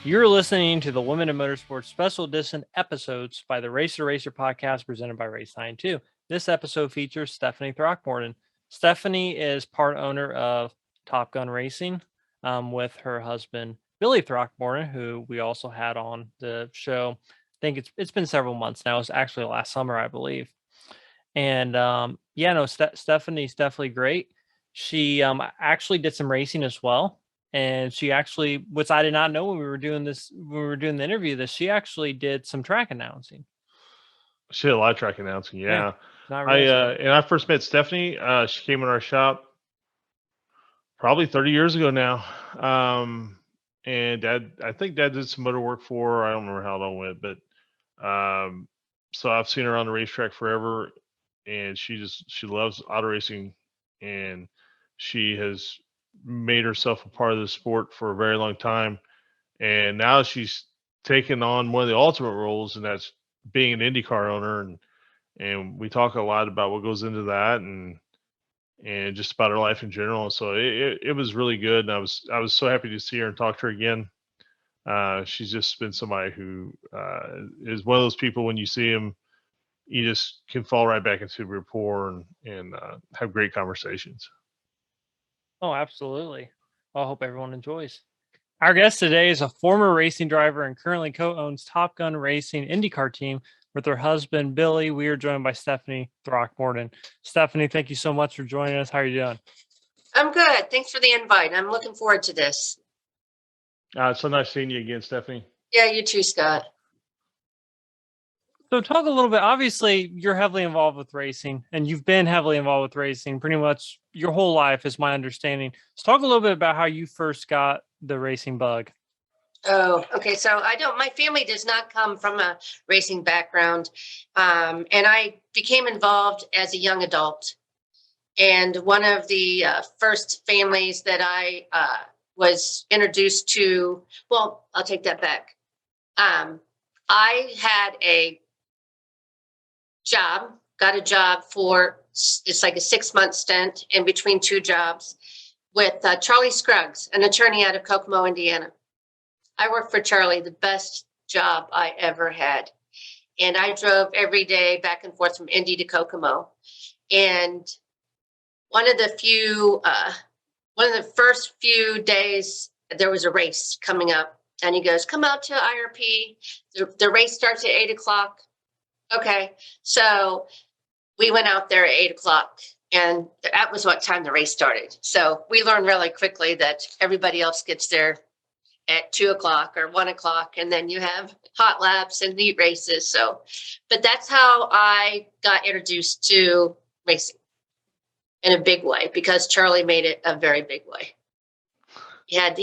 You're listening to the Women in Motorsports special edition episodes by the Racer to Racer podcast presented by Race 92. This episode features Stephanie Throckmorton. Stephanie is part owner of Top Gun Racing with her husband, Billy Throckmorton, who we also had on the show. I think it's been several months now. It was actually last summer, I believe. And Stephanie's definitely great. She actually did some racing as well. And she actually, which I did not know when we were doing the interview, she actually did some track announcing. She did a lot of track announcing, yeah. I first met Stephanie. She came in our shop probably 30 years ago now. And I think Dad did some motor work for her. I don't remember how it all went, but so I've seen her on the racetrack forever, and she loves auto racing, and she has made herself a part of the sport for a very long time. And now she's taken on one of the ultimate roles, and that's being an IndyCar owner. And we talk a lot about what goes into that and just about her life in general. So it was really good. And I was so happy to see her and talk to her again. She's just been somebody who is one of those people, when you see him, you just can fall right back into rapport and have great conversations. Oh, absolutely. I hope everyone enjoys. Our guest today is a former racing driver and currently co-owns Top Gun Racing IndyCar team with her husband, Billy. We are joined by Stephanie Throckmorton. Stephanie, thank you so much for joining us. How are you doing? I'm good. Thanks for the invite. I'm looking forward to this. It's so nice seeing you again, Stephanie. Yeah, you too, Scott. So talk a little bit, obviously you're heavily involved with racing, and you've been heavily involved with racing pretty much your whole life, is my understanding. So talk a little bit about how you first got the racing bug. Oh, okay. So my family does not come from a racing background. And I became involved as a young adult. And one of the first families that I was introduced to, well, I'll take that back. I had got a job for, it's like a 6-month stint in between two jobs with Charlie Scruggs, an attorney out of Kokomo, Indiana. I worked for Charlie, the best job I ever had. And I drove every day back and forth from Indy to Kokomo. And one of the first few days, there was a race coming up. And he goes, come out to IRP. The race starts at 8:00. Okay. So we went out there at 8:00. And that was what time the race started. So we learned really quickly that everybody else gets there at 2:00 or 1:00, and then you have hot laps and heat races. So, but that's how I got introduced to racing in a big way, because Charlie made it a very big way. He had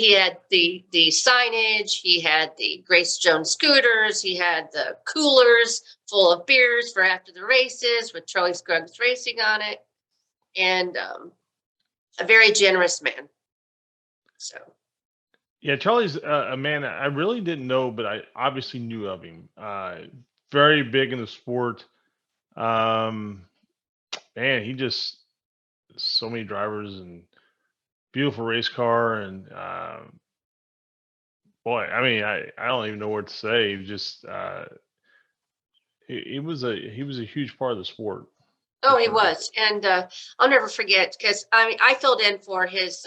the signage, he had the Grace Jones scooters, he had the coolers full of beers for after the races with Charlie Scruggs Racing on it, and a very generous man. So. Yeah, Charlie's a man I really didn't know, but I obviously knew of him. Very big in the sport. Man, he just, so many drivers and beautiful race car, and boy, I mean, I don't even know what to say. He just he was a huge part of the sport. Oh, he was, and I'll never forget, because I filled in for his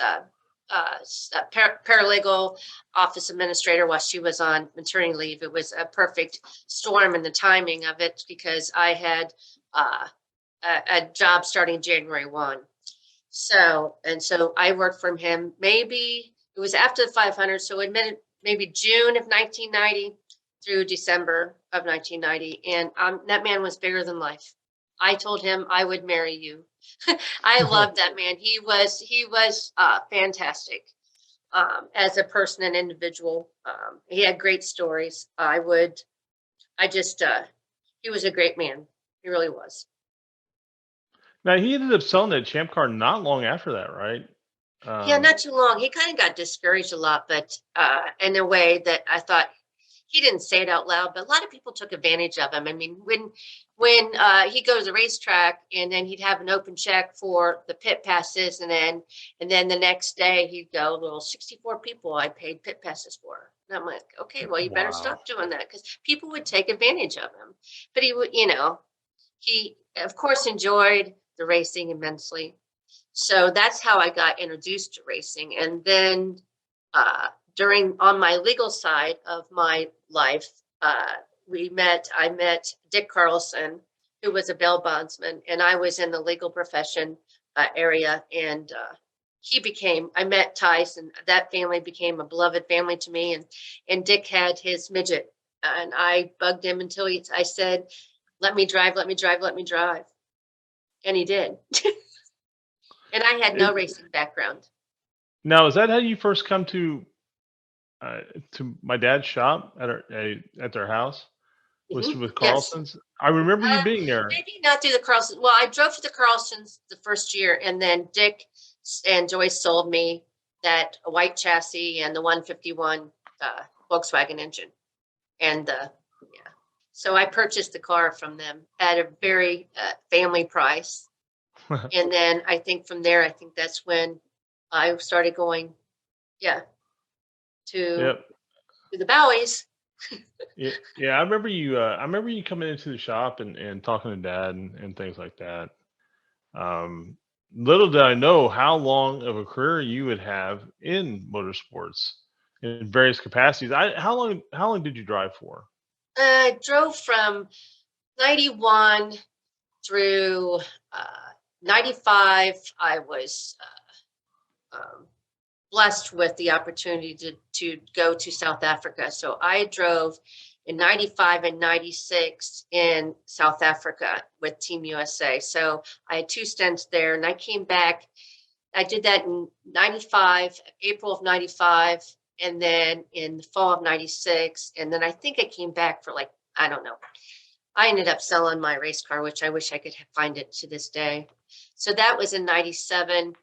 paralegal office administrator while she was on maternity leave. It was a perfect storm in the timing of it, because I had a job starting January 1. So I worked from him. Maybe it was after the 500. So maybe June of 1990 through December of 1990. And that man was bigger than life. I told him I would marry you. I loved that man. He was fantastic as a person and individual. He had great stories. He was a great man. He really was. Now, he ended up selling that Champ car not long after that, right? Yeah, not too long. He kind of got discouraged a lot, but in a way that I thought he didn't say it out loud, but a lot of people took advantage of him. I mean, when he'd go to the racetrack and then he'd have an open check for the pit passes, and then the next day he'd go, well, 64 people I paid pit passes for. And I'm like, okay, well, you better stop doing that, because people would take advantage of him. But he would, he of course enjoyed the racing immensely. So that's how I got introduced to racing. And then on my legal side of my life, I met Dick Carlson, who was a bail bondsman, and I was in the legal profession area. And I met Tice, and that family became a beloved family to me. And Dick had his midget, and I bugged him until I said, let me drive. And he did. And I had no racing background. Now, is that how you first come to my dad's shop at their house? Was with Carlson's? Yes. I remember you being there. Maybe not through the Carlsons. Well, I drove for the Carlsons the first year, and then Dick and Joyce sold me that white chassis and the 151 Volkswagen engine. And so I purchased the car from them at a very family price. And then I think from there, that's when I started going, to the Bowies. Yeah, I remember you. I remember you coming into the shop and talking to Dad and things like that. Little did I know how long of a career you would have in motorsports in various capacities. How long did you drive for? I drove from 91 through 95. I was blessed with the opportunity to go to South Africa. So I drove in 95 and 96 in South Africa with Team USA. So I had 2 stints there, and I came back. I did that in 95, April of 95, and then in the fall of 96. And then I think I came back for I don't know. I ended up selling my race car, which I wish I could find it to this day. So that was in 97,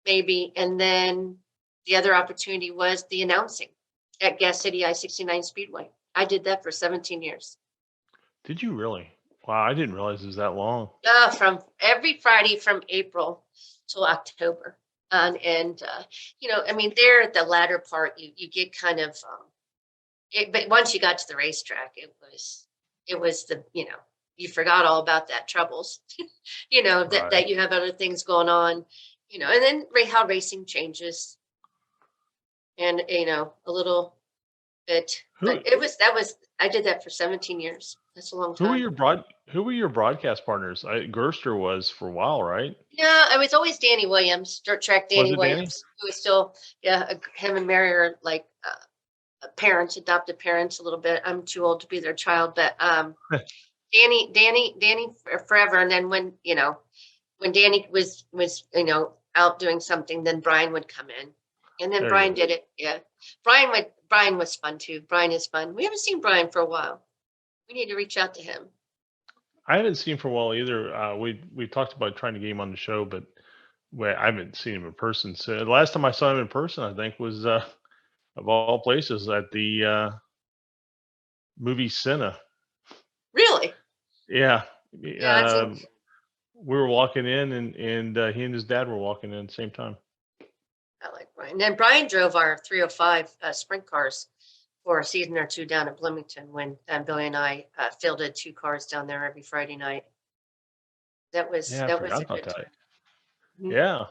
maybe. And then the other opportunity was the announcing at Gas City I-69 Speedway. I did that for 17 years. Did you really? Wow, I didn't realize it was that long. From every Friday from April till October. I mean, there at the latter part, you get kind of, but once you got to the racetrack, it was the, you forgot all about that troubles, right. that you have other things going on, and then how racing changes. And a little bit. I did that for 17 years. That's a long time. Who were your broadcast partners? Gerster was for a while, right? Yeah, it was always Danny Williams, dirt track Danny Williams, who is still him and Mary are like parents, adopted parents a little bit. I'm too old to be their child, but Danny forever. And then when Danny was out doing something, then Brian would come in. And then Brian did it. Yeah. Brian was fun too. Brian is fun. We haven't seen Brian for a while. We need to reach out to him. I haven't seen him for a while either. We talked about trying to get him on the show, but I haven't seen him in person. So the last time I saw him in person, I think was of all places at the movie Senna. Really? Yeah. We were walking in and he and his dad were walking in at the same time. I like Brian. And then Brian drove our 305 sprint cars for a season or 2 down at Bloomington when Billy and I fielded 2 cars down there every Friday night. That was a good time. Mm-hmm. Yeah.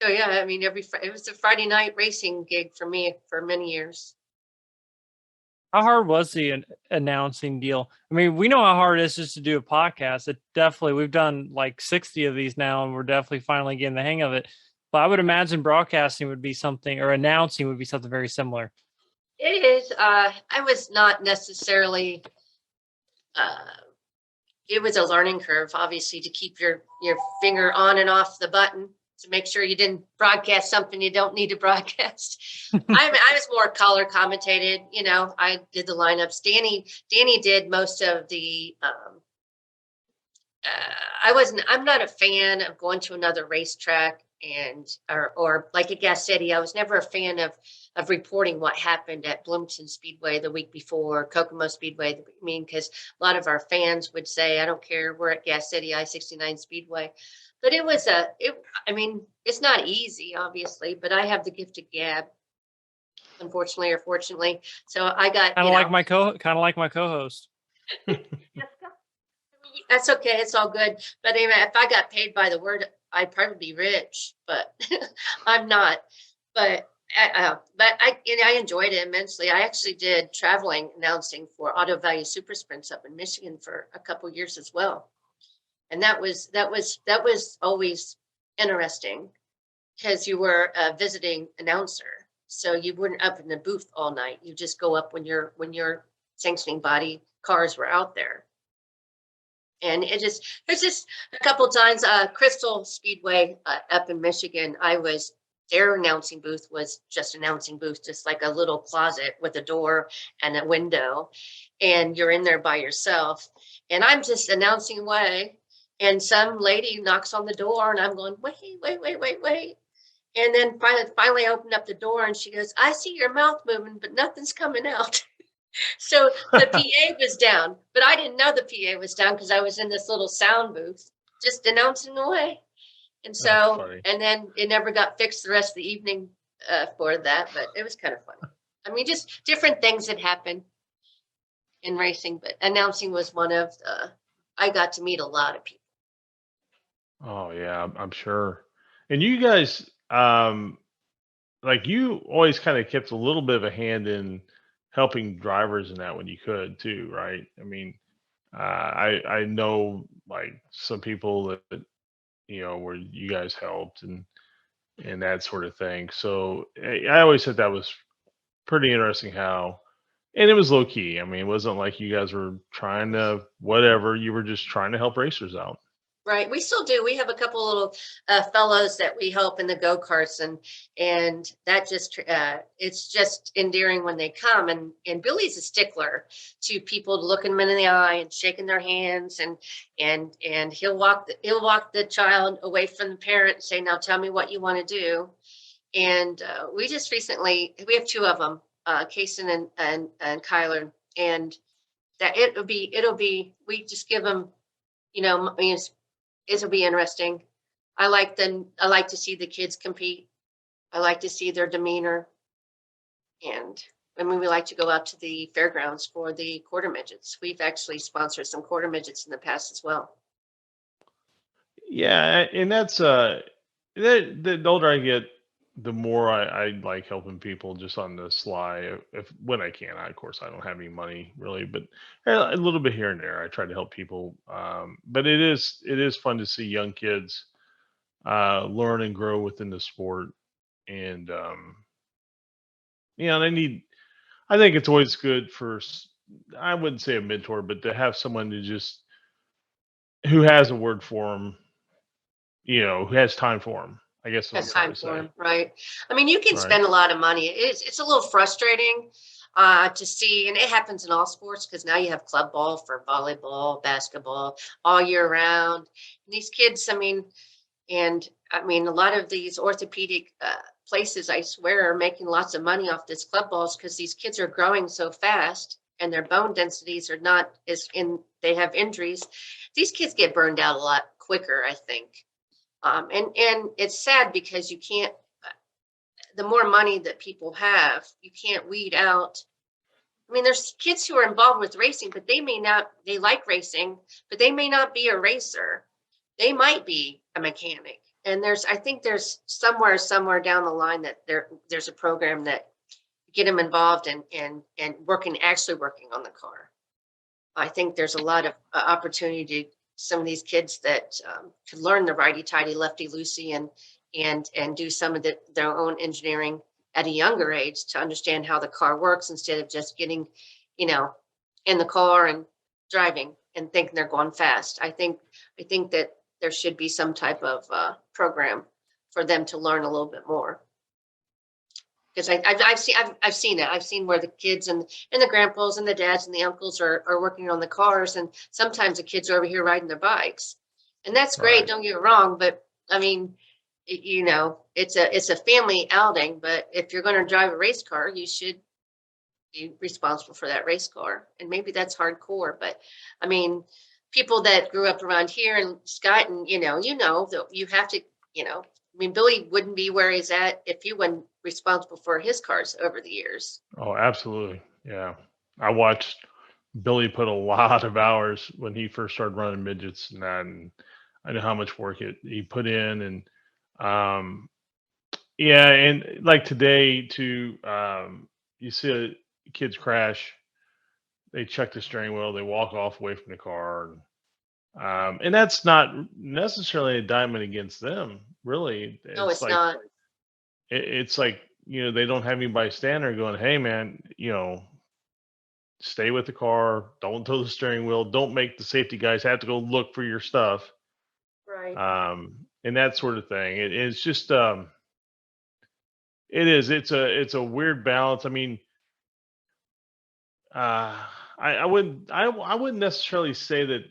So I mean, it was a Friday night racing gig for me for many years. How hard was the announcing deal? I mean, we know how hard it is just to do a podcast. We've done like 60 of these now, and we're definitely finally getting the hang of it. But I would imagine broadcasting would be something, or announcing would be something very similar. It is. I was not necessarily. It was a learning curve, obviously, to keep your finger on and off the button to make sure you didn't broadcast something you don't need to broadcast. I was more color commentated. I did the lineups. Danny did most of the. I'm not a fan of going to another racetrack and or like at Gas City, I was never a fan of reporting what happened at Bloomington Speedway the week before, Kokomo Speedway. I mean, because a lot of our fans would say, "I don't care, we're at Gas City I-69 Speedway." But it was I mean, it's not easy, obviously, but I have the gift of gab, unfortunately or fortunately. So I got Kind of like my co-host. That's okay. It's all good. But anyway, if I got paid by the word, I'd probably be rich, but I'm not. But I enjoyed it immensely. I actually did traveling announcing for Auto Value Super Sprints up in Michigan for a couple years as well, and that was always interesting because you were a visiting announcer, so you weren't up in the booth all night. You just go up when your sanctioning body cars were out there. And there's just a couple times, Crystal Speedway up in Michigan, their announcing booth was just announcing booth, just like a little closet with a door and a window. And you're in there by yourself. And I'm just announcing away. And some lady knocks on the door and I'm going, wait. And then finally I opened up the door and she goes, "I see your mouth moving, but nothing's coming out." So the PA was down, but I didn't know the PA was down because I was in this little sound booth just announcing away. And so, and then it never got fixed the rest of the evening for that, but it was kind of fun. I mean, just different things that happen in racing, but announcing was one of I got to meet a lot of people. Oh yeah, I'm sure. And you guys, like you always kind of kept a little bit of a hand in helping drivers in that when you could too, right? I mean, I know like some people that where you guys helped and that sort of thing. So I always said that was pretty interesting how, and it was low key. I mean, it wasn't like you guys were trying to whatever. You were just trying to help racers out. Right. We still do. We have a couple little fellows that we help in the go-karts and that just it's just endearing when they come. And Billy's a stickler to people looking them in the eye and shaking their hands and he'll walk the child away from the parent and say, "Now tell me what you want to do." And we just recently, we have two of them, Kason and Kyler, and that it'll be we just give them, I mean, it'll be interesting. I like to see the kids compete. I like to see their demeanor. And I mean, we like to go out to the fairgrounds for the quarter midgets. We've actually sponsored some quarter midgets in the past as well. Yeah, and that's the older I get, the more I like helping people just on the sly, if when I can. Of course, I don't have any money really, but a little bit here and there. I try to help people. But it is fun to see young kids learn and grow within the sport, and they need. I think it's always good for. I wouldn't say a mentor, but to have someone who has a word for them, who has time for them. I guess That's time for them, right? I mean, you can Right. spend a lot of money. It's a little frustrating to see, and it happens in all sports because now you have club ball for volleyball, basketball all year round. And these kids, I mean, a lot of these orthopedic places, I swear, are making lots of money off this club balls because these kids are growing so fast and their bone densities are not they have injuries. These kids get burned out a lot quicker, I think. And it's sad because you can't, the more money that people have, you can't weed out. I mean, there's kids who are involved with racing, but they like racing, but they may not be a racer. They might be a mechanic. And I think there's somewhere down the line that there's a program that get them involved and actually working on the car. I think there's a lot of opportunity to some of these kids that could learn the righty-tighty, lefty-loosey and do some of their own engineering at a younger age to understand how the car works instead of just getting, in the car and driving and thinking they're going fast. I think that there should be some type of program for them to learn a little bit more. Because I've seen it. I've seen where the kids and the grandpas and the dads and the uncles are working on the cars, and sometimes the kids are over here riding their bikes, and that's great. Right. Don't get me wrong, but I mean, it's a family outing, but if you're going to drive a race car, you should be responsible for that race car. And maybe that's hardcore, but I mean, people that grew up around here and Scott, and that you have to, I mean, Billy wouldn't be where he's at if he wasn't responsible for his cars over the years. Oh, absolutely. Yeah. I watched Billy put a lot of hours when he first started running midgets and that, and I know how much work he put in. And um, yeah, and like today too, you see kids crash, they check the steering wheel, they walk off away from the car. And that's not necessarily a indictment against them, really. No, It's it's like not. it's like, they don't have anybody standing there going, "Hey, man, stay with the car. Don't tow the steering wheel. Don't make the safety guys have to go look for your stuff." Right. And that sort of thing. It's just, it's a weird balance. I mean, I wouldn't necessarily say that.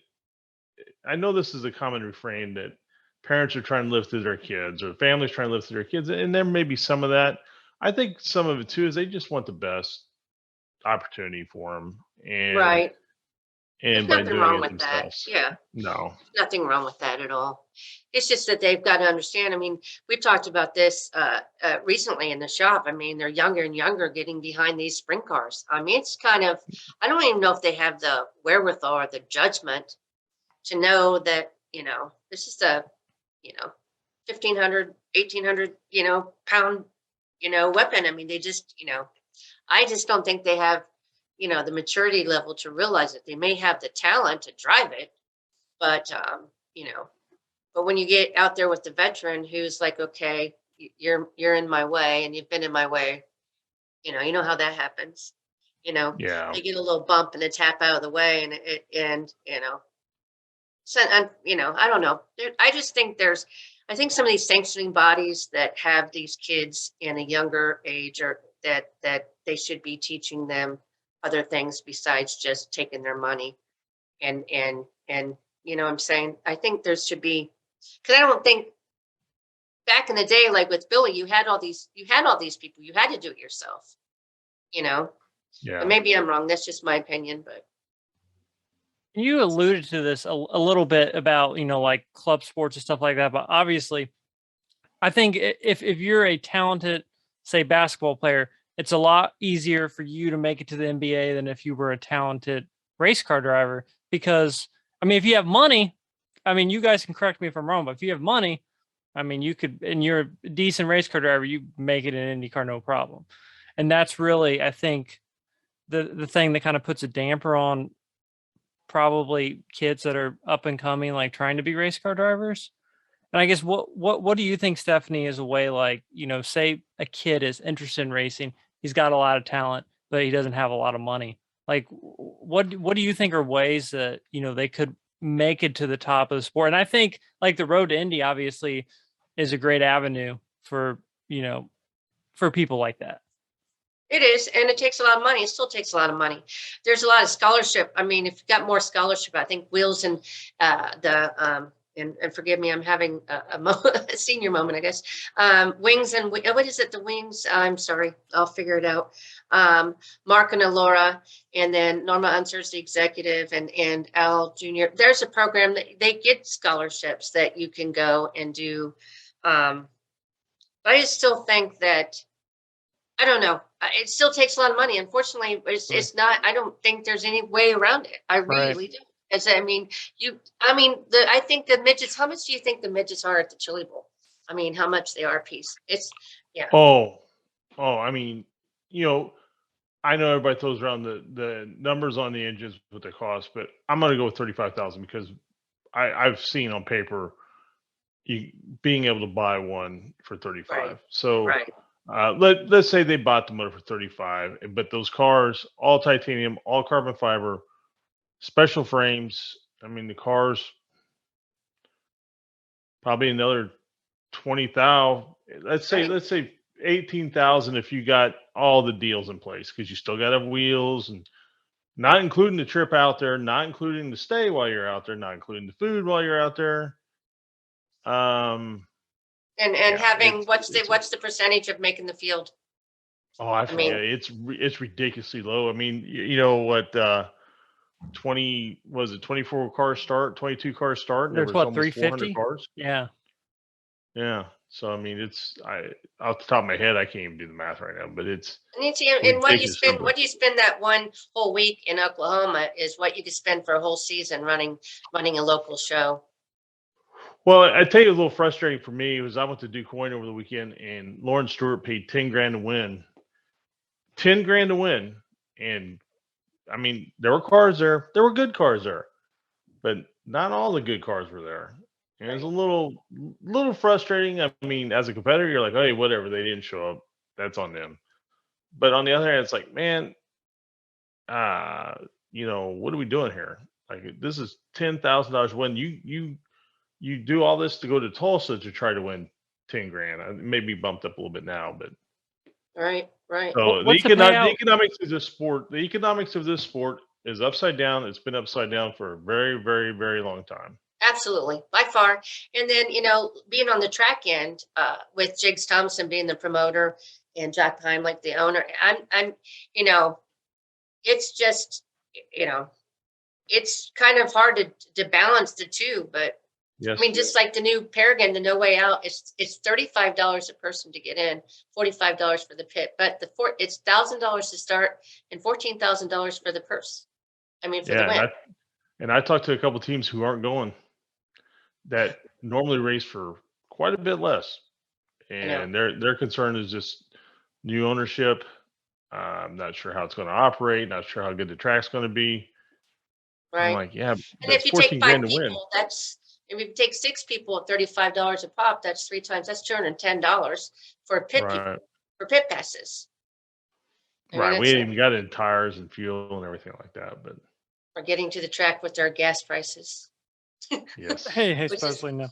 I know this is a common refrain that parents are trying to live through their kids or families trying to live through their kids, and there may be some of that. I think some of it too is they just want the best opportunity for them, and Right. There's by nothing doing wrong it with that. themselves. Yeah. No. Nothing wrong with that at all. It's just that they've got to understand. I mean, we've talked about this recently in the shop. I mean, they're younger and younger getting behind these sprint cars. I mean, it's kind of, I don't even know if they have the wherewithal or the judgment to know that, this is a, 1,500, 1,800, pound, weapon. I mean, they just, I just don't think they have, the maturity level to realize it. They may have the talent to drive it, but but when you get out there with the veteran who's like, okay, you're in my way and you've been in my way, you know how that happens. Yeah. They get a little bump and a tap out of the way, and so and I don't know. I just think I think some of these sanctioning bodies that have these kids in a younger age, or that they should be teaching them other things besides just taking their money. And what I'm saying, I think there should be, because I don't think back in the day, like with Billy, you had all these people, you had to do it yourself, but Yeah. maybe I'm wrong. That's just my opinion, but You alluded to this a little bit about, like club sports and stuff like that. But obviously, I think if you're a talented, say, basketball player, it's a lot easier for you to make it to the NBA than if you were a talented race car driver. Because, I mean, if you have money, I mean, you guys can correct me if I'm wrong, but if you have money, I mean, you could, and you're a decent race car driver, you make it in IndyCar, no problem. And that's really, I think, the thing that kind of puts a damper on probably kids that are up and coming, like trying to be race car drivers. And I guess what do you think, Stephanie, is a way, like, say a kid is interested in racing, he's got a lot of talent, but he doesn't have a lot of money. Like, what do you think are ways that, they could make it to the top of the sport? And I think like the road to Indy obviously is a great avenue for, for people like that. it is, and it takes a lot of money. It still takes a lot of money. There's a lot of scholarship. I mean, if you've got more scholarship, I think Wheels and and forgive me, I'm having a senior moment, I guess. Wings and what is it? The Wings. I'm sorry, I'll figure it out. Mark and Alora, and then Norma Unser's the executive, and Al Jr. There's a program that they get scholarships that you can go and do. But I just still think that, I don't know. It still takes a lot of money. Unfortunately, it's not. I don't think there's any way around it. I really do. As I mean, I think the midgets. How much do you think the midgets are at the Chili Bowl? I mean, how much they are a piece? It's, yeah. Oh, I mean, I know everybody throws around the numbers on the engines, what they cost, but I'm going to go with 35,000 because I've seen on paper being able to buy one for 35. Right. So Right. let's say they bought the motor for 35, but those cars, all titanium, all carbon fiber, special frames. I mean, the cars probably another 20,000. Let's say 18,000 if you got all the deals in place, because you still got to have wheels, and not including the trip out there, not including the stay while you're out there, not including the food while you're out there. And Yeah, having what's it's the percentage of making the field? oh, I mean- forget. It's ridiculously low. I mean, you know what? 24 cars start, 22 cars start, and there There's was what, almost 400 350? cars. Yeah. Yeah. So I mean, off the top of my head, I can't even do the math right now, but it's And what you ridiculous spend, number. what do you spend that one whole week in Oklahoma is what you could spend for a whole season running a local show. Well, I tell you, a little frustrating for me was I went to Duke Wayne over the weekend, and Lauren Stewart paid 10 grand to win. 10 grand to win, and I mean, there were cars there. There were good cars there, but not all the good cars were there. And it was a little frustrating. I mean, as a competitor, you're like, hey, whatever, they didn't show up. That's on them. But on the other hand, it's like, man, what are we doing here? Like, this is $10,000 win. You do all this to go to Tulsa to try to win 10 grand. Maybe bumped up a little bit now, but Right. so What's the the payout? economics of this sport is upside down. It's been upside down for a very, very, very long time. Absolutely, by far. And then, being on the track end, with Jigs Thompson being the promoter and Jack Heimlich, the owner, I'm, it's just, it's kind of hard to balance the two, but Yes. I mean, just like the new Paragon, the No Way Out, it's $35 a person to get in, $45 for the pit, but it's $1,000 to start and $14,000 for the purse. I mean, for the win. And I talked to a couple teams who aren't going that normally race for quite a bit less, and their concern is just new ownership. I'm not sure how it's going to operate. Not sure how good the track's going to be. Right. I'm like, yeah, And but if you 14 take grand five to win. people, if you take 6 people at $35 a pop, that's 3 times, that's $210 for Right. for pit passes. Right. We ain't even got in tires and fuel and everything like that, but We're getting to the track with our gas prices. yes. Hey, supposedly no.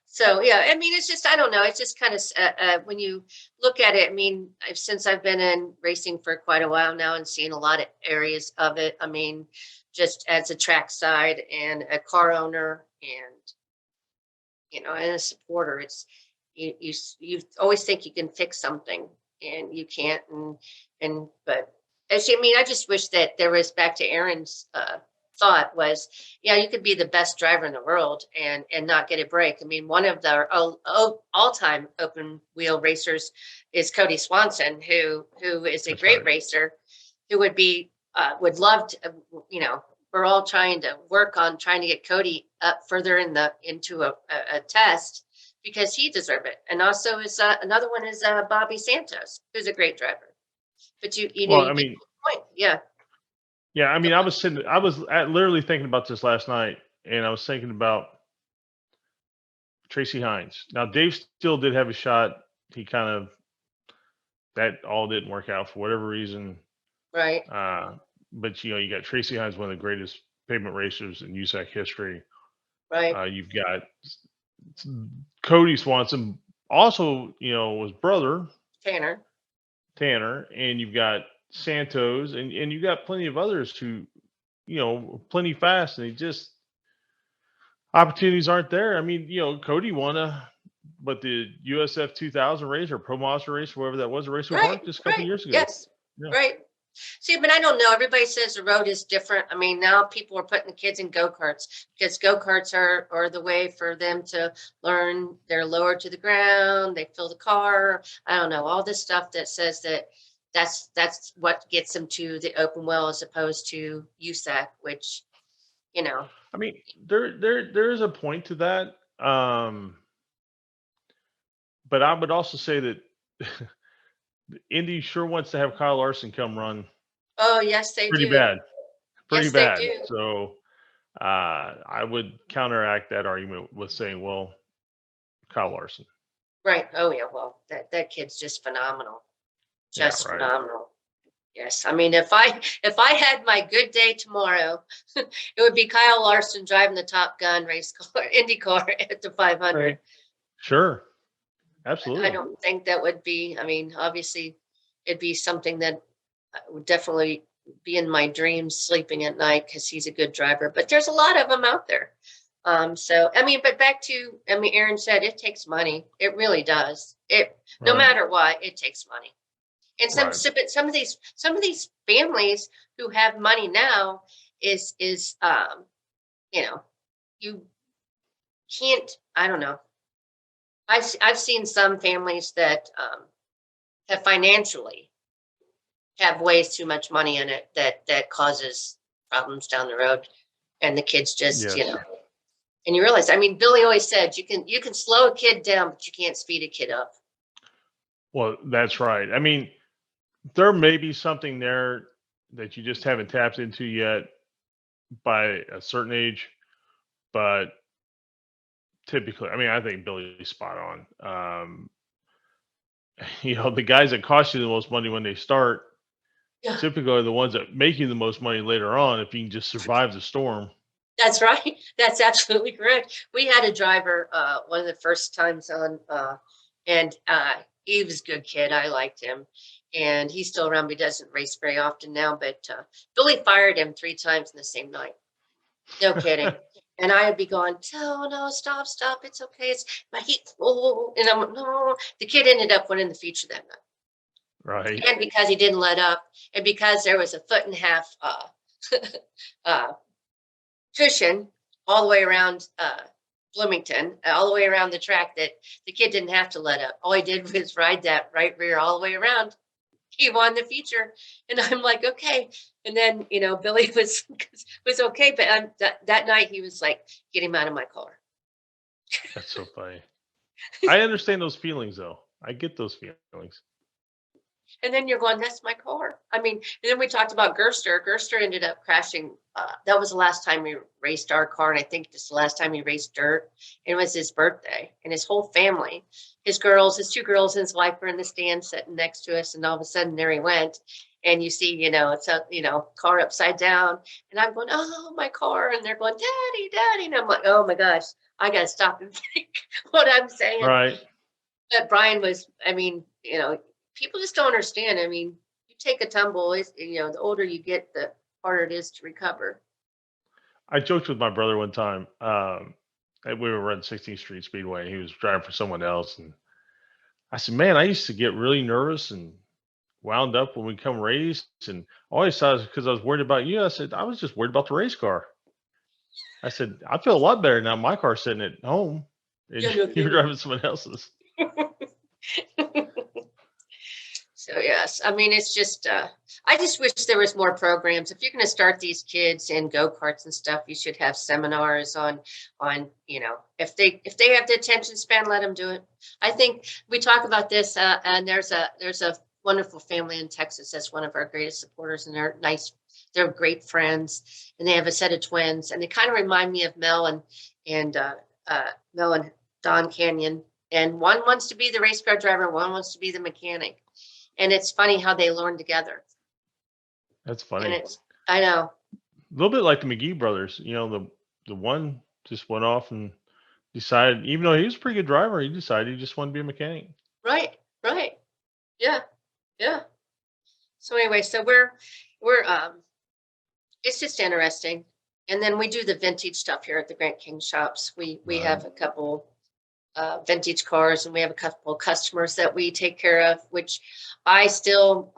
So yeah, I mean, it's just, I don't know. It's just kind of when you look at it. I mean, since I've been in racing for quite a while now and seen a lot of areas of it. I mean, just as a track side and a car owner and and a supporter, it's you always think you can fix something and you can't. But I just wish that there was, back to Aaron's thought was, you could be the best driver in the world and not get a break. I mean, one of the all-time open wheel racers is Cody Swanson, who is a great racer, who would love to, we're all trying to work on trying to get Cody up further into a test, because he deserves it. And also is another one is Bobby Santos, who's a great driver. But point. Yeah, I mean, I was literally thinking about this last night, and I was thinking about Tracy Hines. Now, Dave still did have a shot. He that all didn't work out for whatever reason. Right. But you got Tracy Hines, one of the greatest pavement racers in USAC history. Right. You've got Cody Swanson, also, was brother Tanner, and you've got Santos, and you got plenty of others who, plenty fast, and opportunities aren't there. I mean, Cody won the USF 2000 race or Pro Monster race, whatever that was, a race we parked just a couple years ago. Yes. Yeah. Right. See, but I don't know. Everybody says the road is different. I mean, now people are putting the kids in go-karts because go-karts are the way for them to learn. They're lower to the ground. They fill the car. I don't know. All this stuff that says that's what gets them to the open well as opposed to USAC, which, I mean, there is a point to that. But I would also say that Indy sure wants to have Kyle Larson come run. Oh, yes, they pretty do. bad. Pretty yes, bad. They do. So I would counteract that argument with saying, well, Kyle Larson. Right. Oh, yeah. Well, that kid's just phenomenal. Just phenomenal. Yes. I mean, if I had my good day tomorrow, it would be Kyle Larson driving the Top Gun race car, Indy car at the 500. Right. Sure. Absolutely. I don't think that would be, I mean, obviously it'd be something that would definitely be in my dreams sleeping at night because he's a good driver, but there's a lot of them out there. So, I mean, but back to, I mean, Aaron said it takes money. It really does. No Right. matter what, it takes money. And Right. some of these families who have money now is, you know, you can't, I don't know. I've seen some families that, have financially have ways too much money in it that causes problems down the road. And the kids just, Yes. and you realize, I mean, Billy always said you can slow a kid down, but you can't speed a kid up. Well, that's right. I mean, there may be something there that you just haven't tapped into yet by a certain age, but typically, I mean, I think Billy's spot on. The guys that cost you the most money when they start Yeah, typically are the ones that make you the most money later on if you can just survive the storm. that's right. That's absolutely correct. We had a driver one of the first times on, and he was a good kid. I liked him, and he's still around. But he doesn't race very often now. But Billy fired him 3 times in the same night. No kidding. And I would be going, no, no, stop, it's okay. It's my heat. Oh, and I'm no. The kid ended up winning the feature that night. Right. And because he didn't let up, and because there was a 1.5 foot cushion all the way around Bloomington, all the way around the track, that the kid didn't have to let up. All he did was ride that right rear all the way around. He won the feature, and I'm like, okay. And then Billy was okay, but that night he was like, get him out of my car. That's so funny. I understand those feelings, though. I get those feelings. And then you're going, that's my car. I mean, and then we talked about Gerster. Gerster ended up crashing. That was the last time we raced our car. And I think just the last time he raced dirt. It was his birthday, and his whole family, his 2 girls and his wife were in the stand sitting next to us. And all of a sudden there he went. And you see, it's a, car upside down. And I'm going, oh, my car. And they're going, daddy, daddy. And I'm like, oh my gosh, I got to stop and think what I'm saying. Right. But Brian was, I mean, people just don't understand. I mean, you take a tumble, the older you get, the harder it is to recover. I joked with my brother one time. And we were running 16th Street Speedway. He was driving for someone else. And I said, man, I used to get really nervous and wound up when we come race. And I always thought it was because I was worried about you. I said, I was just worried about the race car. I said, I feel a lot better now. My car's sitting at home. And Yeah, no you're kidding. driving someone else's. So yes, I mean, it's just, I just wish there was more programs. If you're going to start these kids in go-karts and stuff, you should have seminars on, if they have the attention span, let them do it. I think we talk about this, and there's a wonderful family in Texas that's one of our greatest supporters, and they're nice. They're great friends, and they have a set of twins, and they kind of remind me of Mel and Don Canyon. And one wants to be the race car driver, one wants to be the mechanic. And it's funny how they learn together. That's funny. And I know. A little bit like the McGee brothers. The one just went off and decided, even though he was a pretty good driver, he decided he just wanted to be a mechanic. Right. Yeah. So anyway, so we're it's just interesting. And then we do the vintage stuff here at the Grant King shops. We Right. have a couple vintage cars, and we have a couple customers that we take care of, which I still,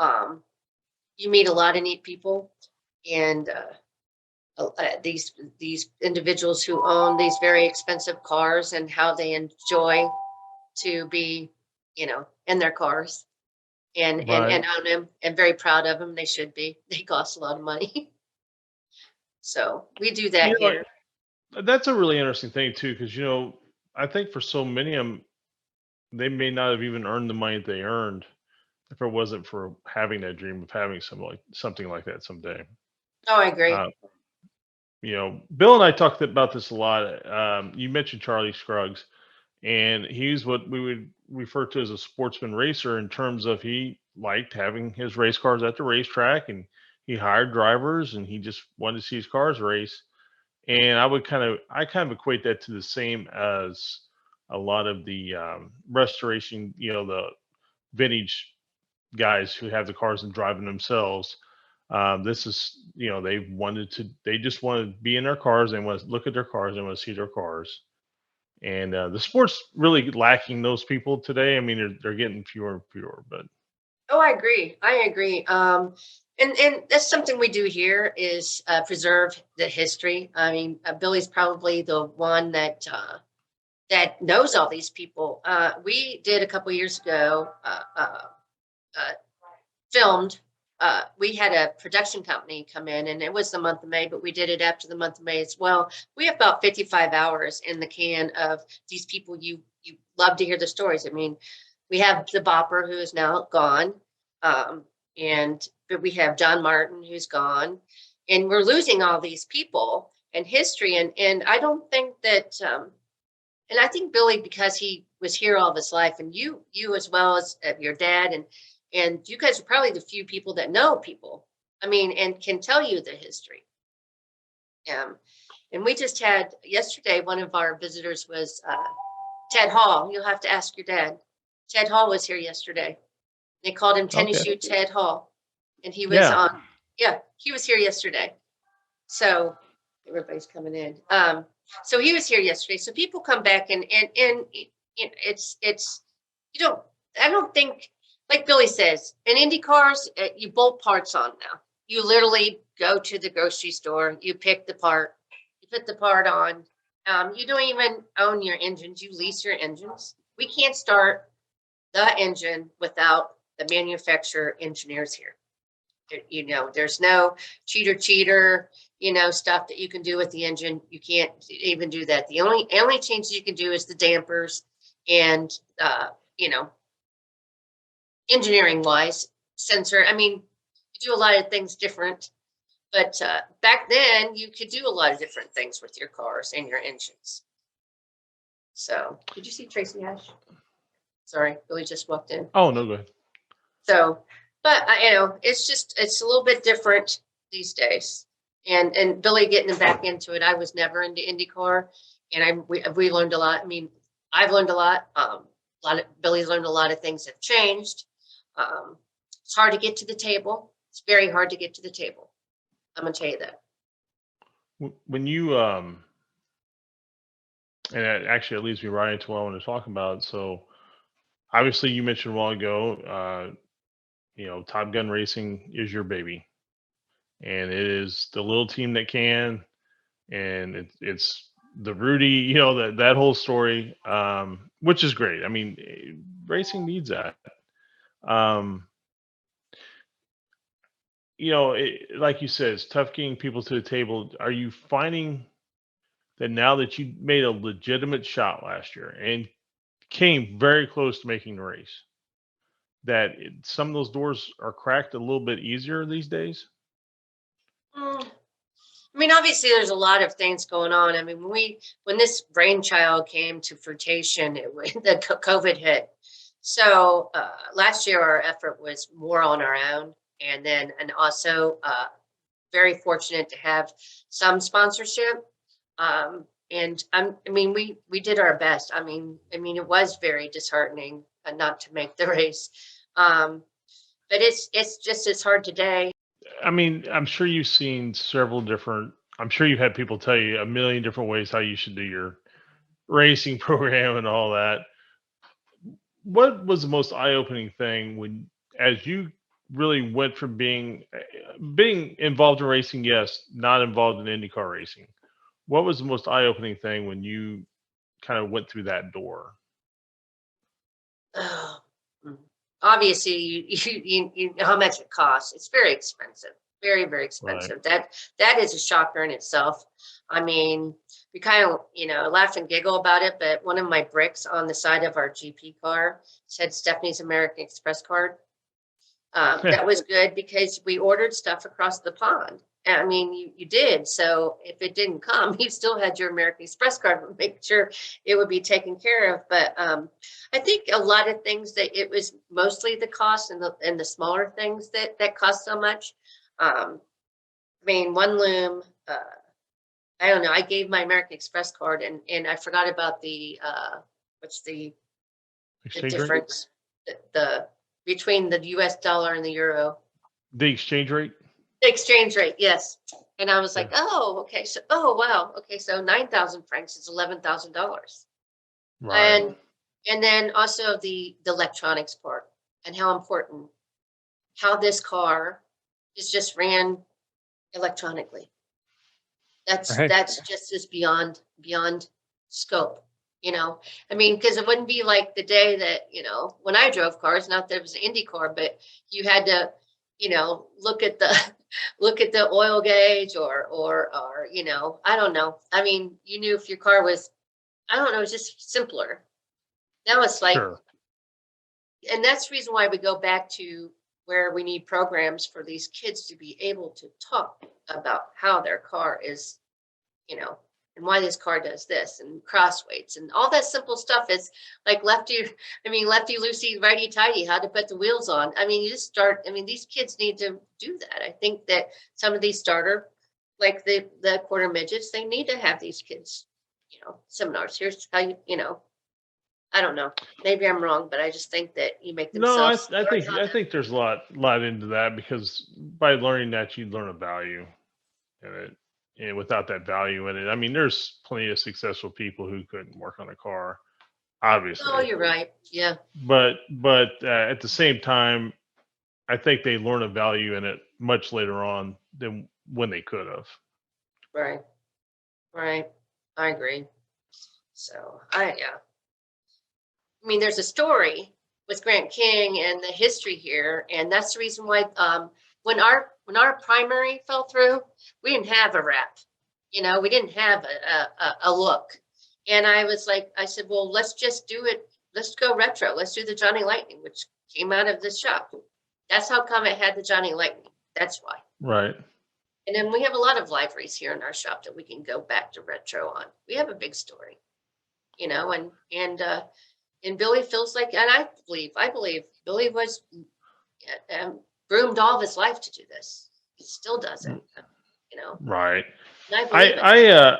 you meet a lot of neat people, and these individuals who own these very expensive cars, and how they enjoy to be, in their cars and Right. own them, and very proud of them. They should be. They cost a lot of money. So we do that here. That's a really interesting thing too, because I think for so many of them, they may not have even earned the money they earned if it wasn't for having that dream of having something like that someday. Oh, I agree. Bill and I talked about this a lot. You mentioned Charlie Scruggs, and he's what we would refer to as a sportsman racer, in terms of he liked having his race cars at the racetrack, and he hired drivers, and he just wanted to see his cars race. And I kind of equate that to the same as a lot of the restoration, the vintage guys who have the cars and drive them themselves. This is, they just want to be in their cars. They want to look at their cars. They want to see their cars. And the sport's really lacking those people today. I mean, they're getting fewer and fewer, but Oh, I agree. I agree. And that's something we do here is preserve the history. I mean, Billy's probably the one that knows all these people. We did a couple years ago, filmed. We had a production company come in, and it was the month of May, but we did it after the month of May as well. We have about 55 hours in the can of these people. You love to hear the stories. I mean, we have the Bopper, who is now gone, but we have John Martin, who's gone, and we're losing all these people and history. And I don't think that. And I think Billy, because he was here all of his life, and you as well as your dad, and you guys are probably the few people that know people. I mean, and can tell you the history. And we just had yesterday, one of our visitors was Ted Hall. You'll have to ask your dad. Ted Hall was here yesterday. They called him Tennis Shoe Ted Hall, and he was on. Yeah, he was here yesterday. So everybody's coming in. So he was here yesterday. So people come back and it's I don't think, like Billy says, in Indy cars, you bolt parts on now. You literally go to the grocery store, you pick the part, you put the part on. You don't even own your engines, you lease your engines. We can't start the engine without the manufacturer engineers here. There's no cheater, stuff that you can do with the engine. You can't even do that. The only changes you can do is the dampers and, engineering wise, sensor. I mean, you do a lot of things different, but back then you could do a lot of different things with your cars and your engines. So did you see Tracy Ash? Sorry, Billy just walked in. Oh, no, go ahead. So, but it's a little bit different these days. And Billy getting back into it. I was never into IndyCar, and we learned a lot. I mean, I've learned a lot. Billy's learned a lot of things have changed. It's hard to get to the table. It's very hard to get to the table. I'm gonna tell you that. When you and that actually leads me right into what I want to talk about. So obviously you mentioned a while ago, Top Gun Racing is your baby, and it is the little team that can, and it's the Rudy, that whole story, which is great. I mean, racing needs that. Like you said, it's tough getting people to the table. Are you finding that now that you made a legitimate shot last year and came very close to making the race, that some of those doors are cracked a little bit easier these days? I mean, obviously, there's a lot of things going on. I mean, when this brainchild came to fruition, the COVID hit. So last year, our effort was more on our own, and also very fortunate to have some sponsorship. And we did our best. I mean, it was very disheartening not to make the race. But it's hard today. I mean, I'm sure you've seen I'm sure you've had people tell you a million different ways how you should do your racing program and all that. What was the most eye-opening thing as you really went from being involved in racing, yes, not involved in IndyCar racing? What was the most eye-opening thing when you kind of went through that door? Obviously, you know how much it costs. It's very expensive, very, very expensive. Right. That is a shocker in itself. I mean, we kind of, laugh and giggle about it, but one of my bricks on the side of our GP car said Stephanie's American Express card. That was good because we ordered stuff across the pond. I mean, you did. So if it didn't come, you still had your American Express card, but make sure it would be taken care of. But I think a lot of things that it was mostly the cost and the smaller things that cost so much. I mean, one loom, I don't know. I gave my American Express card and I forgot about what's the difference, the between the US dollar and the euro. The exchange rate? The exchange rate, yes. And I was like, oh, okay. So, oh, wow. Okay. So 9,000 francs is $11,000. Right. And then also the electronics part and how important, how this car is just ran electronically. Right. That's just as beyond scope, you know. I mean, because it wouldn't be like the day that, you know, when I drove cars, not that it was an Indy car, but you had to, you know, look at the look at the oil gauge or you know, I don't know. I mean, you knew if your car was, I don't know, it's just simpler. Now it's like, Sure. and that's the reason why we go back to where we need programs for these kids to be able to talk about how their car is, you know, and why this car does this and cross weights and all that simple stuff is like lefty, I mean, lefty loosey, righty tighty, how to put the wheels on. I mean, you just start, I mean, these kids need to do that. I think that some of these starter, like the quarter midgets, they need to have these kids, you know, seminars. Here's how you know, I don't know. Maybe I'm wrong, but I just think that you make No, I, themselves I learn think how I to. think there's a lot into that because by learning that you learn a value in it, and without that value in it, I mean, there's plenty of successful people who couldn't work on a car, Oh, obviously, you're right. Yeah, but at the same time, I think they learn a value in it much later on than when they could have. right, right. I agree. So yeah. I mean, there's a story with Grant King and the history here, and that's the reason why when our primary fell through, we didn't have a rep. You know, we didn't have a look. And I was like, I said, well, let's just do it. Let's go retro. Let's do the Johnny Lightning, which came out of this shop. That's how come it had the Johnny Lightning. That's why. Right. And then we have a lot of libraries here in our shop that we can go back to retro on. We have a big story, you know, and Billy feels like, and I believe Billy was groomed all of his life to do this. He still does it, you know, Right. and I I believe it. I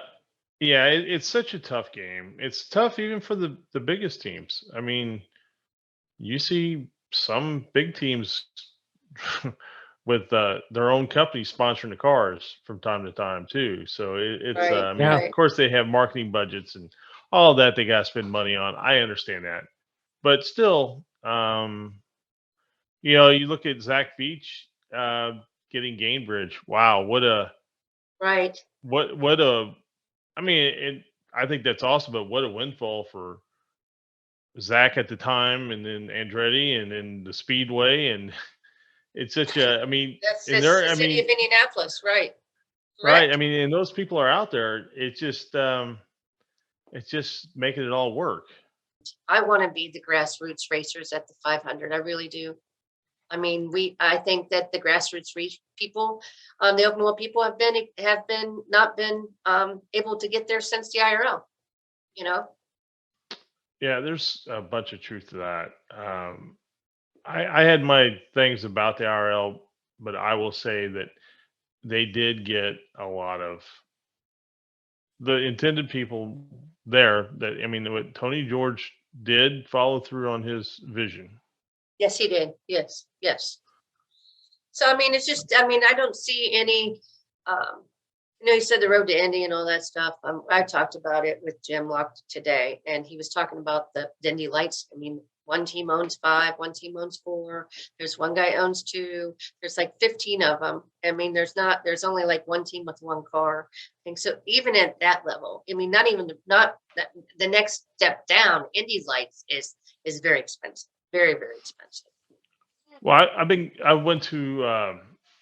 yeah, it's such a tough game. It's tough even for the biggest teams. I mean, you see some big teams with their own company sponsoring the cars from time to time too. So it's Right, I mean, Yeah. of right, course they have marketing budgets and all that they got to spend money on. I understand that, but still, you look at Zach Beach getting Gainbridge. Wow, right. what a I mean, I think that's awesome, but what a windfall for Zach at the time, and then Andretti, and then the Speedway, and it's such a. I mean, That's and just there. the I city of mean, Indianapolis, right? right. I Correct. mean, and those people are out there. It's just making it all work. I want to be the grassroots racers at the 500. I really do. I mean, I think that the grassroots people, the open wheel people have been not been able to get there since the IRL. You know, Yeah, there's a bunch of truth to that. I had my things about the RL, but I will say that they did get a lot of the intended people there. That I mean, what Tony George did follow through on his vision. yes, he did. Yes, yes. So I mean, it's just, I mean, I don't see any. Um, you said the road to Indy and all that stuff. I talked about it with Jim Locke today, and he was talking about the Indy lights. I mean, one team owns 5, one team owns 4. There's one guy owns 2. There's like 15 of them. I mean, there's only like one team with one car. I think so. Even at that level, I mean, not that the next step down. Indy lights is very expensive, very very expensive. Well, I went to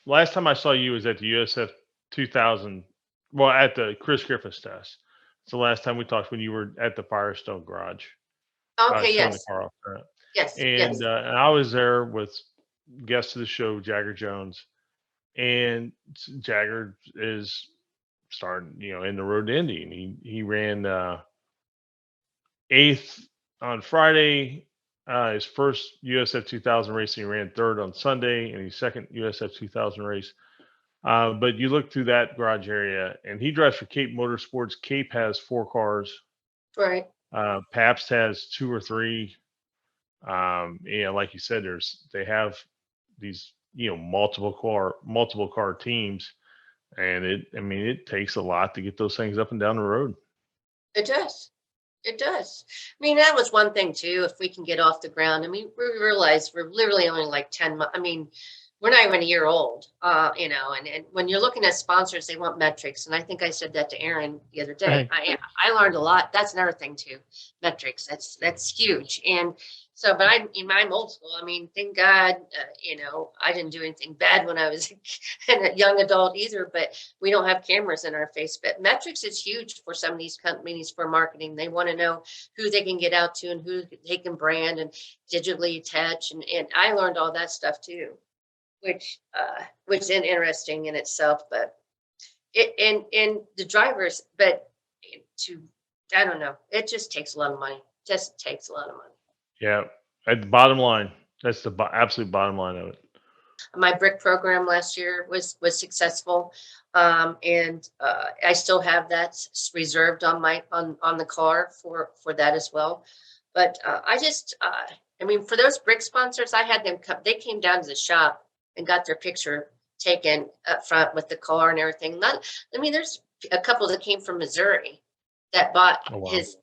last time I saw you was at the USF 2000. Well, at the Chris Griffiths test. It's the last time we talked when you were at the Firestone garage, Okay. showing the Yes. car off front. Yes. Yes. And I was there with guests of the show, Jagger Jones, and Jagger is starting, in the road to Indy, and he ran eighth on Friday. His first USF 2000 race, he ran third on Sunday, and his second USF 2000 race. But you look through that garage area, and he drives for Cape Motorsports. Cape has 4 cars. Right. Pabst has 2 or 3. Like you said, they have these multiple car teams, and it takes a lot to get those things up and down the road. It does. It does. I mean, that was one thing too. If we can get off the ground, I mean, we realize we're literally only like 10 months. I mean, we're not even a year old, and when you're looking at sponsors, they want metrics. And I think I said that to Aaron the other day. Right. I learned a lot. That's another thing too. Metrics. That's huge. And so, but I'm old school. I mean, thank God, I didn't do anything bad when I was a young adult either, but we don't have cameras in our face. But metrics is huge for some of these companies for marketing. They want to know who they can get out to and who they can brand and digitally attach. And I learned all that stuff too, which is interesting in itself, but in the drivers, but I don't know, it just takes a lot of money. Just takes a lot of money. Yeah, at the bottom line, that's the absolute bottom line of it. My brick program last year was successful, and I still have that reserved on the car for that as well. But I mean, for those brick sponsors, I had them come. They came down to the shop and got their picture taken up front with the car and everything. There's a couple that came from Missouri that bought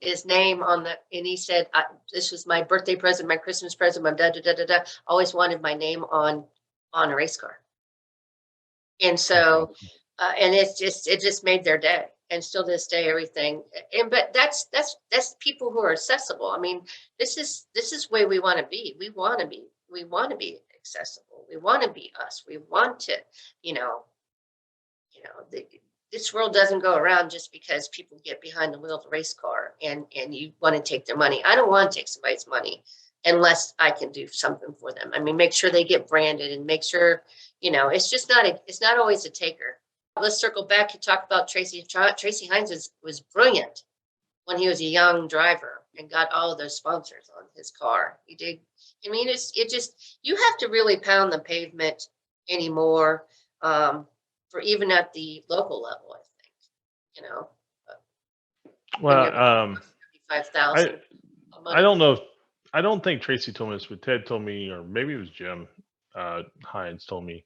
his name on and he said, this was my birthday present, my Christmas present, my da-da-da-da-da. Always wanted my name on a race car. And so, and it just made their day. And still to this day, everything. But that's people who are accessible. I mean, this is the way we want to be. We want to be accessible. We want to be us. We want to, this world doesn't go around just because people get behind the wheel of a race car and you want to take their money. I don't want to take somebody's money unless I can do something for them. I mean, make sure they get branded and make sure, it's not always a taker. Let's circle back and talk about Tracy. Tracy Hines was brilliant when he was a young driver and got all of those sponsors on his car. He did. I mean, you have to really pound the pavement anymore, for even at the local level, I think, Well, 5,000. I don't know. I don't think Tracy told me this, but Ted told me, or maybe it was Jim Hines told me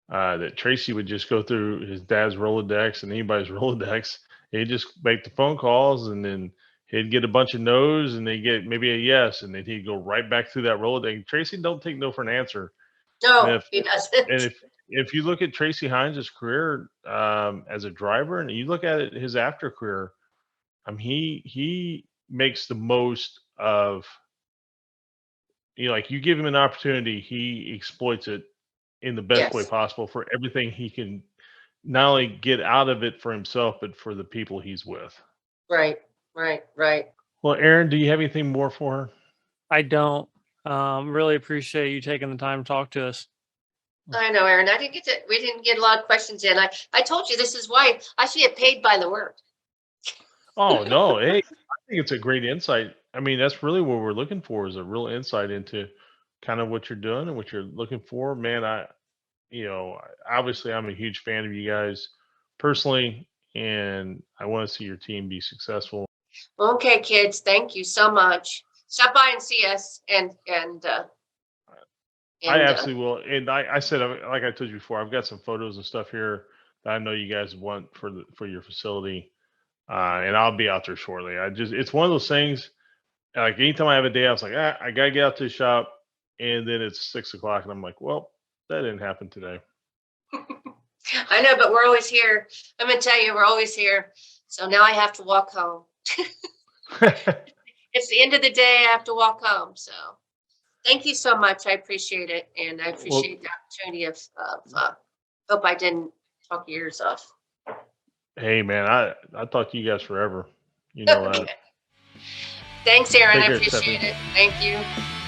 that Tracy would just go through his dad's Rolodex and anybody's Rolodex. He'd just make the phone calls and then he'd get a bunch of no's and they'd get maybe a yes. And then he'd go right back through that Rolodex. Tracy don't take no for an answer. No, he doesn't. And if you look at Tracy Hines' career as a driver and you look at it, his after career, he makes the most of, like you give him an opportunity, he exploits it in the best way possible for everything he can not only get out of it for himself, but for the people he's with. Right. Well, Aaron, do you have anything more for her? I don't. Really appreciate you taking the time to talk to us. I know, Aaron. We didn't get a lot of questions in. I told you this is why I should get paid by the word. Oh no, hey, I think it's a great insight. I mean, that's really what we're looking for, is a real insight into kind of what you're doing and what you're looking for. Man, obviously I'm a huge fan of you guys personally, and I want to see your team be successful. Okay, kids, thank you so much. Stop by and see us, and I absolutely will. And I said, like I told you before, I've got some photos and stuff here that I know you guys want for your facility, and I'll be out there shortly. It's one of those things. Like anytime I have a day, I was like, I gotta get out to the shop, and then it's 6:00, and I'm like, well, that didn't happen today. I know, but we're always here. I'm gonna tell you, we're always here. So now I have to walk home. It's the end of the day. I have to walk home. So thank you so much. I appreciate it, and I appreciate the opportunity of hope I didn't talk your ears off. Hey man, I talk to you guys forever. You know that. Thanks, Aaron. Take I care, appreciate Stephanie. it. Thank you.